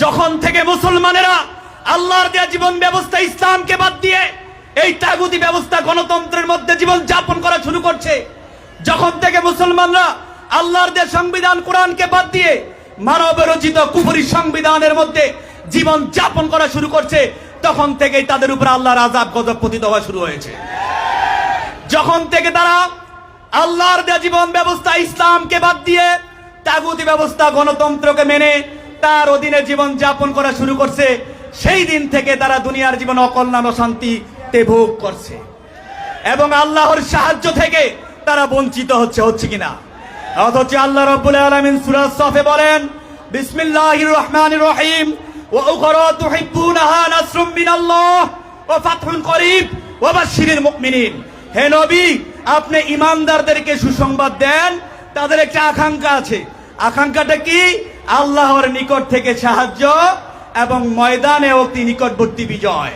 যখন থেকে মুসলমানেরা আল্লাহর দেয়া জীবন ব্যবস্থা ইসলামকে বাদ দিয়ে এই তাগুতি ব্যবস্থা গণতন্ত্রের মধ্যে জীবন যাপন করা শুরু করছে, যখন থেকে মুসলমানরা আল্লাহর দেয়া সংবিধান কোরআনকে বাদ দিয়ে মানব রচিত কুফরি সংবিধানের মধ্যে জীবন যাপন করা শুরু করছে, তখন থেকেই তাদের উপর আল্লাহর আযাব গজব পতিত হওয়া শুরু হয়েছে। যখন থেকে তারা আল্লাহর দেয়া জীবন ব্যবস্থা ইসলামকে বাদ দিয়ে তাগুতি ব্যবস্থা গণতন্ত্রকে মেনে তার অধীনে জীবন যাপন করা শুরু করছে, সেই দিন থেকে তারা দুনিয়ার জীবন অকল্যাণ অশান্তিতে ভোগ করছে এবং আল্লাহর সাহায্য থেকে তারা বঞ্চিত হচ্ছে কিনা। অথচ আল্লাহ রাব্বুল আলামিন সূরা সফে বলেন, বিসমিল্লাহির রহমানির রহিম, ওয়া উখরা তুহিব্বুনাহা নাসরুম মিনাল্লাহ ওয়া ফাতহুন করিব ওয়া বাশশিরিল মুমিনিন। হে নবী, আপনি ঈমানদারদেরকে সুসংবাদ দেন, তাদের একটা আকাঙ্ক্ষা আছে। আকাঙ্ক্ষাটা কি? আল্লাহর নিকট থেকে সাহায্য এবং ময়দানে অতি নিকটবর্তী বিজয়।